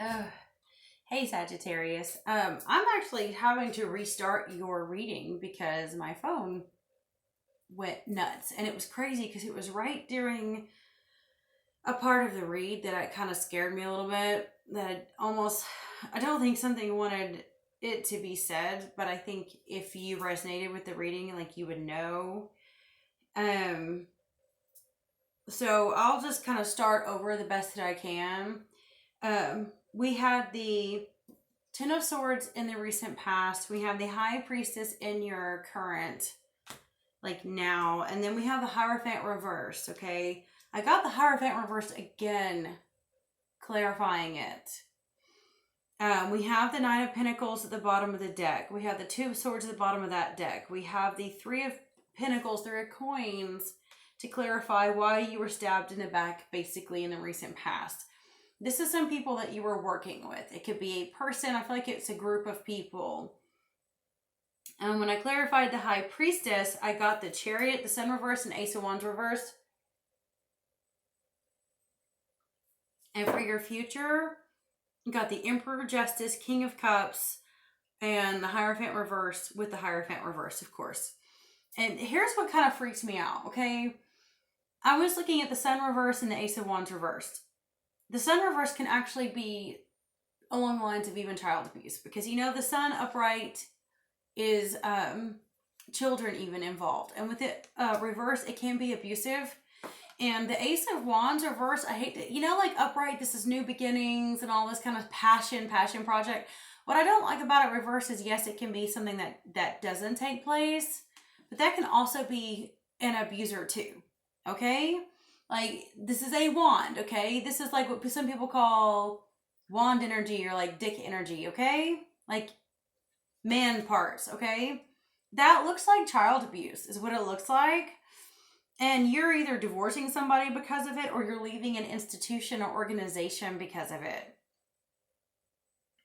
Uh, hey Sagittarius. I'm actually having to restart your reading because my phone went nuts, and it was crazy because it was right during a part of the read that it kind of scared me a little bit. I don't think something wanted it to be said, but I think if you resonated with the reading, like you would know. Um, so I'll just kind of start over the best that I can. We had the Ten of Swords in the recent past. We have the High Priestess in your current, like now. And then we have the Hierophant reversed, okay? I got the Hierophant reversed again, clarifying it. We have the Nine of Pentacles at the bottom of the deck. We have the Two of Swords at the bottom of that deck. We have the Three of Pentacles, Three of Coins, to clarify why you were stabbed in the back, basically, in the recent past. This is some people that you were working with. It could be a person. I feel like it's a group of people. And when I clarified the High Priestess, I got the Chariot, the Sun reversed, and Ace of Wands reversed. And for your future, you got the Emperor, Justice, King of Cups, and the Hierophant reversed with the Hierophant reversed, of course. And here's what kind of freaks me out, okay? I was looking at the Sun reversed and the Ace of Wands reversed. The Sun reverse can actually be along the lines of even child abuse, because the Sun upright is children even involved, and with it reverse, it can be abusive. And the Ace of Wands reverse, I hate to, like upright, this is new beginnings and all this kind of passion project. What I don't like about it reverse is, yes, it can be something that doesn't take place, but that can also be an abuser too, okay? Like, this is a wand, okay? This is like what some people call wand energy or like dick energy, okay? Like man parts, okay? That looks like child abuse is what it looks like. And you're either divorcing somebody because of it, or you're leaving an institution or organization because of it.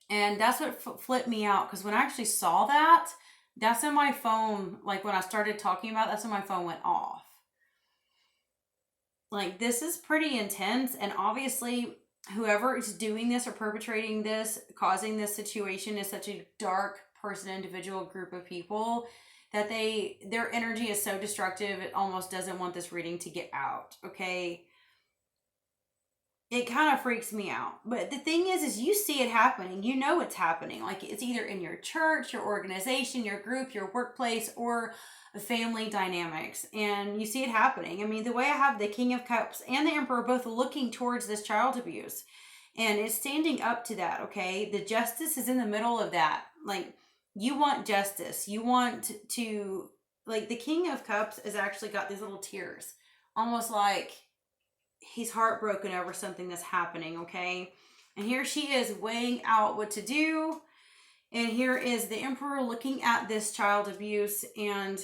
And that's what flipped me out, because when I actually saw that, that's when my phone, like when I started talking about it, that's when my phone went off. Like, this is pretty intense, and obviously whoever is doing this or perpetrating this, causing this situation, is such a dark person, individual, group of people that their energy is so destructive, it almost doesn't want this reading to get out, okay? It kind of freaks me out. But the thing is you see it happening. You know it's happening. Like, it's either in your church, your organization, your group, your workplace, or family dynamics, and you see it happening. I mean, the way I have the King of Cups and the Emperor both looking towards this child abuse, and it's standing up to that, okay? The Justice is in the middle of that. Like, you want justice. You want to, like, the King of Cups has actually got these little tears, almost like he's heartbroken over something that's happening, okay? And here she is weighing out what to do. And here is the Emperor looking at this child abuse. And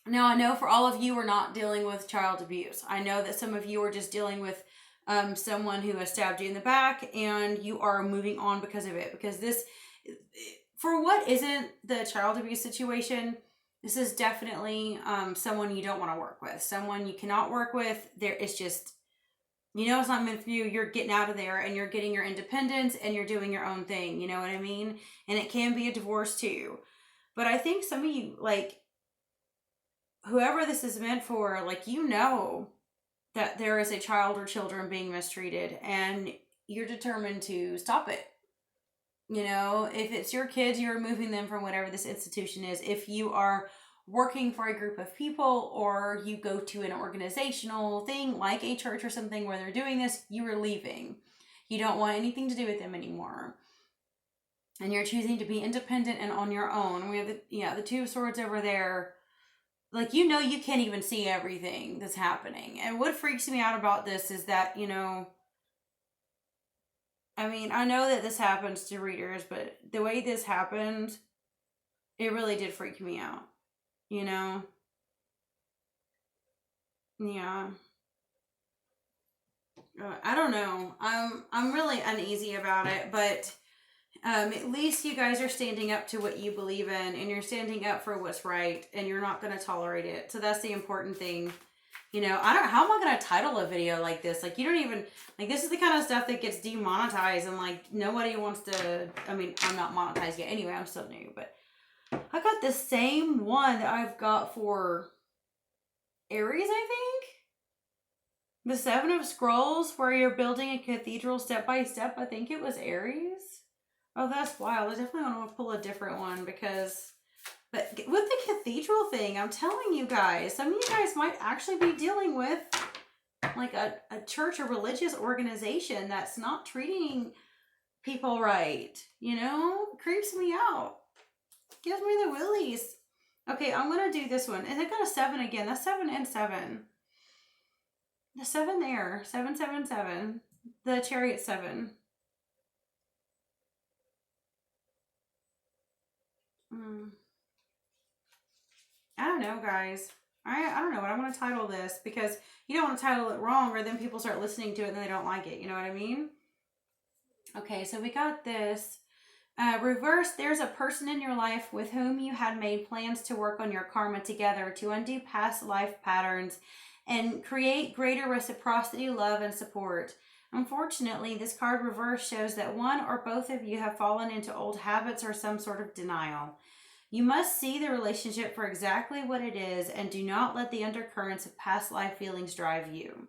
now I know for all of you are not dealing with child abuse. I know that some of you are just dealing with someone who has stabbed you in the back, and you are moving on because of it. Because this, for what isn't the child abuse situation, this is definitely someone you don't want to work with. Someone you cannot work with. It's just, it's not meant for you. You're getting out of there, and you're getting your independence, and you're doing your own thing. You know what I mean? And it can be a divorce too. But I think some of you, like, whoever this is meant for, like, that there is a child or children being mistreated, and you're determined to stop it. If it's your kids, you're removing them from whatever this institution is. If you are working for a group of people, or you go to an organizational thing like a church or something where they're doing this, you are leaving. You don't want anything to do with them anymore. And you're choosing to be independent and on your own. We have the Two of Swords over there. Like, you can't even see everything that's happening. And what freaks me out about this is that, I mean, I know that this happens to readers, but the way this happened, it really did freak me out. Yeah. I don't know. I'm really uneasy about it, but at least you guys are standing up to what you believe in, and you're standing up for what's right, and you're not going to tolerate it. So that's the important thing You know, how am I going to title a video like this? Like, you don't even, like, this is the kind of stuff that gets demonetized, and like, nobody wants to, I mean, I'm not monetized yet anyway, I'm still new, but I got the same one that I've got for Aries, I think. The Seven of Scrolls, where you're building a cathedral step by step. I think it was Aries. Oh, that's wild. I definitely want to pull a different one because, but with the cathedral thing, I'm telling you guys, some of you guys might actually be dealing with like a church or religious organization that's not treating people right. You know, creeps me out. Gives me the willies. Okay, I'm going to do this one. And I got a 7 again. That's 7 and 7. The 7 there. 7, 7, 7. The Chariot 7. I don't know, guys. I don't know what I want to title this, because you don't want to title it wrong, or then people start listening to it and they don't like it. You know what I mean? Okay, so we got this. Reverse, there's a person in your life with whom you had made plans to work on your karma together to undo past life patterns and create greater reciprocity, love, and support. Unfortunately, this card reverse shows that one or both of you have fallen into old habits or some sort of denial. You must see the relationship for exactly what it is and do not let the undercurrents of past life feelings drive you.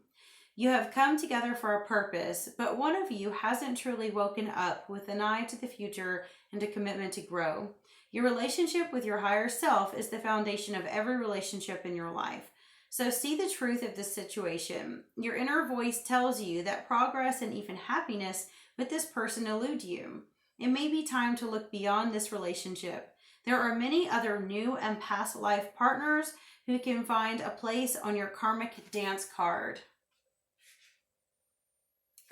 You have come together for a purpose, but one of you hasn't truly woken up with an eye to the future and a commitment to grow. Your relationship with your higher self is the foundation of every relationship in your life. So see the truth of this situation. Your inner voice tells you that progress and even happiness with this person elude you. It may be time to look beyond this relationship. There are many other new and past life partners who can find a place on your karmic dance card.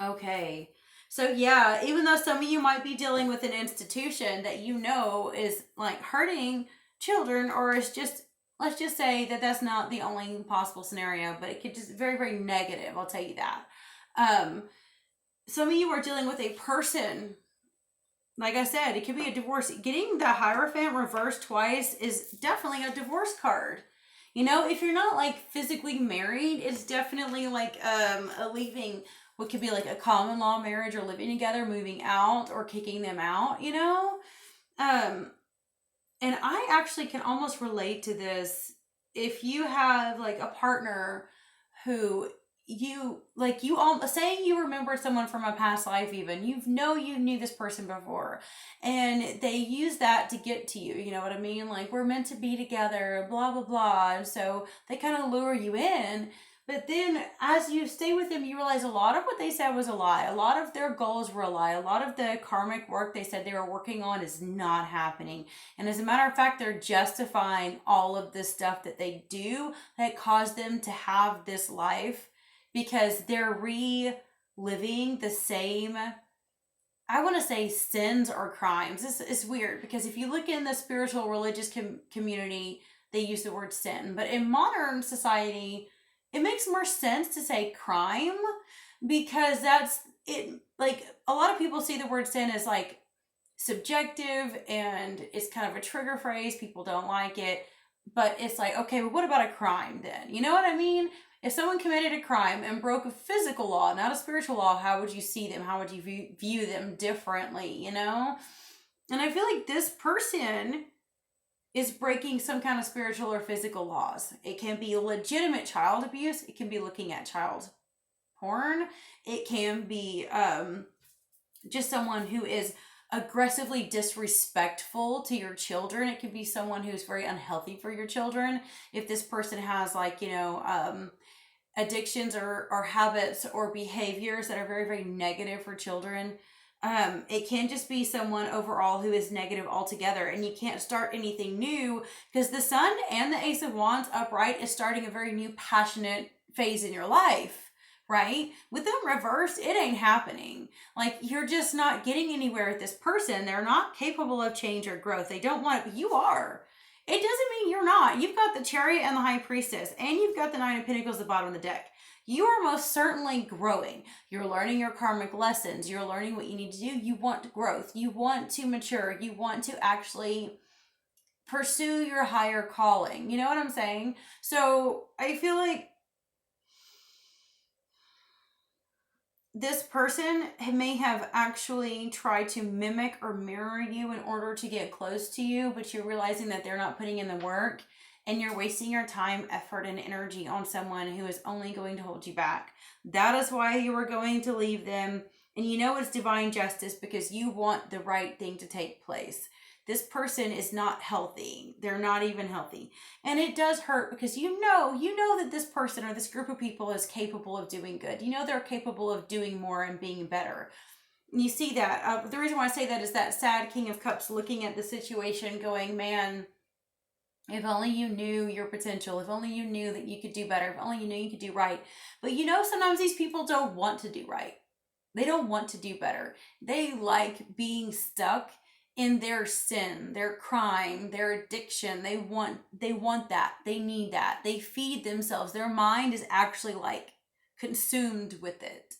Okay. So yeah, even though some of you might be dealing with an institution that you know is like hurting children, or is just, let's just say that that's not the only possible scenario, but it could just very, very negative. I'll tell you that. Some of you are dealing with a person. Like I said, it could be a divorce. Getting the Hierophant reversed twice is definitely a divorce card. You know, if you're not like physically married, it's definitely like a leaving, what could be like a common law marriage, or living together, moving out, or kicking them out, you know? And I actually can almost relate to this. If you have like a partner who you like, you all say you remember someone from a past life, even you knew this person before, and they use that to get to you, you know what I mean? Like, we're meant to be together, blah blah blah, and so they kind of lure you in. But then as you stay with them, you realize a lot of what they said was a lie. A lot of their goals were a lie. A lot of the karmic work they said they were working on is not happening. And as a matter of fact, they're justifying all of the stuff that they do that caused them to have this life, because they're reliving the same, I want to say, sins or crimes. This is weird, because if you look in the spiritual religious community, they use the word sin. But in modern society, it makes more sense to say crime, because that's it. Like, a lot of people see the word sin as like subjective, and it's kind of a trigger phrase. People don't like it. But it's like, okay, well, what about a crime then? You know what I mean? If someone committed a crime and broke a physical law, not a spiritual law, how would you see them? How would you view them differently, you know? And I feel like this person is breaking some kind of spiritual or physical laws. It can be legitimate child abuse. It can be looking at child porn. It can be just someone who is aggressively disrespectful to your children. It could be someone who's very unhealthy for your children. If this person has like, you know, addictions or habits or behaviors that are very, very negative for children. It can just be someone overall who is negative altogether, and you can't start anything new, because the Sun and the Ace of Wands upright is starting a very new passionate phase in your life, right? With them reversed, it ain't happening. Like, you're just not getting anywhere with this person. They're not capable of change or growth. They don't want it, but you are. It doesn't mean you're not. You've got the Chariot and the High Priestess, and you've got the Nine of Pentacles at the bottom of the deck. You are most certainly growing. You're learning your karmic lessons. You're learning what you need to do. You want growth. You want to mature. You want to actually pursue your higher calling. You know what I'm saying? So I feel like this person may have actually tried to mimic or mirror you in order to get close to you, but you're realizing that they're not putting in the work, and you're wasting your time, effort, and energy on someone who is only going to hold you back. That is why you are going to leave them. And you know it's divine justice because you want the right thing to take place. This person is not healthy. They're not even healthy. And it does hurt because you know that this person or this group of people is capable of doing good. You know they're capable of doing more and being better. You see that. The reason why I say that is that sad King of Cups looking at the situation going, man, if only you knew your potential, if only you knew that you could do better, if only you knew you could do right. But sometimes these people don't want to do right. They don't want to do better. They like being stuck in their sin, their crime, their addiction. They want that. They need that. They feed themselves. Their mind is actually like consumed with it.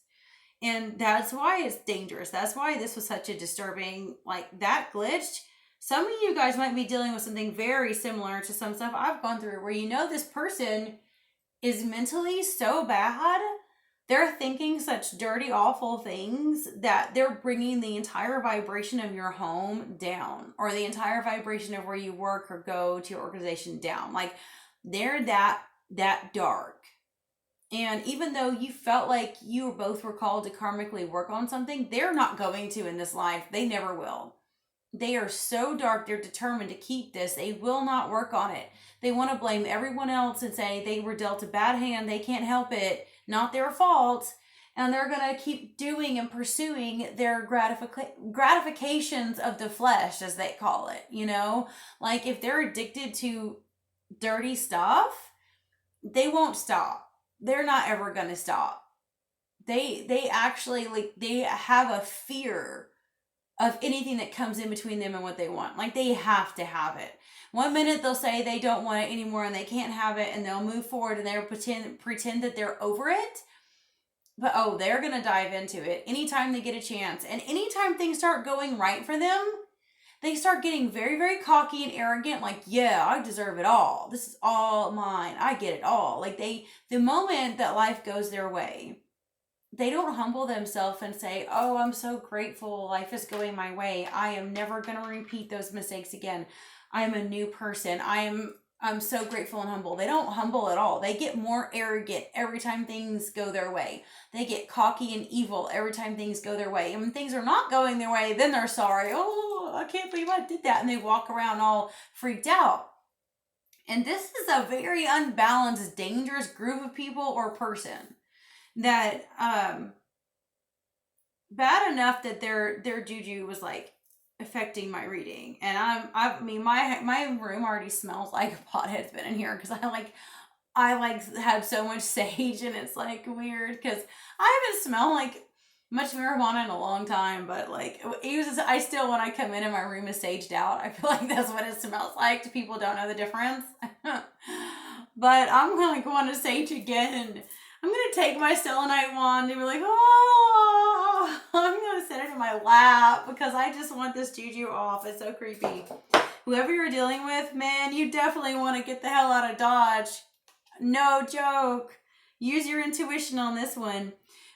And that's why it's dangerous. That's why this was such a disturbing, like that glitched. Some of you guys might be dealing with something very similar to some stuff I've gone through where this person is mentally so bad. They're thinking such dirty, awful things that they're bringing the entire vibration of your home down, or the entire vibration of where you work or go to your organization down. Like they're that dark. And even though you felt like you both were called to karmically work on something, they're not going to in this life. They never will. They are so dark, they're determined to keep this. They will not work on it. They want to blame everyone else and say they were dealt a bad hand, they can't help it, not their fault. And they're going to keep doing and pursuing their gratifications of the flesh, as they call it. Like if they're addicted to dirty stuff, they won't stop. They're not ever going to stop. They actually, like, they have a fear of anything that comes in between them and what they want. Like they have to have it. One minute they'll say they don't want it anymore and they can't have it, and they'll move forward and they'll pretend that they're over it. But they're going to dive into it anytime they get a chance. And anytime things start going right for them, they start getting very, very cocky and arrogant. Like, yeah, I deserve it all. This is all mine. I get it all. Like the moment that life goes their way, they don't humble themselves and say, oh, I'm so grateful. Life is going my way. I am never going to repeat those mistakes again. I am a new person. I'm so grateful and humble. They don't humble at all. They get more arrogant every time things go their way. They get cocky and evil every time things go their way. And when things are not going their way, then they're sorry. Oh, I can't believe I did that. And they walk around all freaked out. And this is a very unbalanced, dangerous group of people or person that bad enough that their juju was like affecting my reading. And my room already smells like a pothead's been in here because I had so much sage, and it's like weird because I haven't smelled like much marijuana in a long time, but like I still, when I come in and my room is saged out, I feel like that's what it smells like. People don't know the difference. But I'm gonna go on to sage again. I'm going to take my selenite wand and be like, oh, I'm going to set it in my lap because I just want this juju off. It's so creepy. Whoever you're dealing with, man, you definitely want to get the hell out of Dodge. No joke. Use your intuition on this one.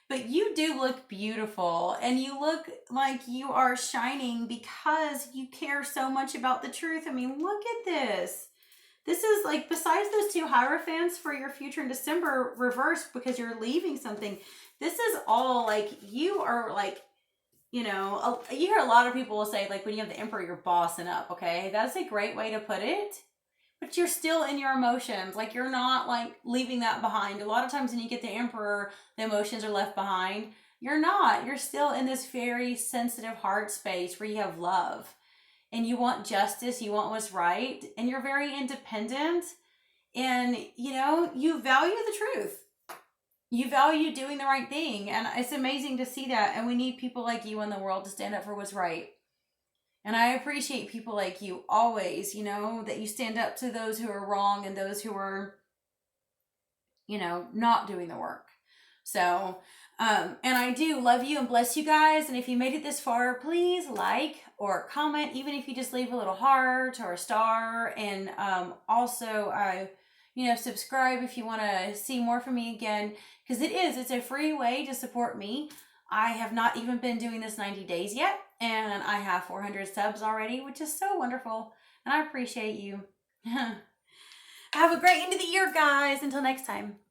But you do look beautiful, and you look like you are shining because you care so much about the truth. I mean, look at this. This is like, besides those two Hierophants for your future in December reversed because you're leaving something, this is all like, you are like, you hear a lot of people will say, like, when you have the Emperor, you're bossing up, okay? That's a great way to put it. But you're still in your emotions. Like, you're not like leaving that behind. A lot of times when you get the Emperor, the emotions are left behind. You're not. You're still in this very sensitive heart space where you have love. And you want justice, you want what's right, and you're very independent, and you value the truth. You value doing the right thing, and it's amazing to see that. And we need people like you in the world to stand up for what's right. And I appreciate people like you always, that you stand up to those who are wrong and those who are, not doing the work. So, and I do love you and bless you guys. And if you made it this far, please like or comment, even if you just leave a little heart or a star. And also, subscribe if you want to see more from me again, because it's a free way to support me. I have not even been doing this 90 days yet, and I have 400 subs already, which is so wonderful, and I appreciate you. Have a great end of the year, guys. Until next time.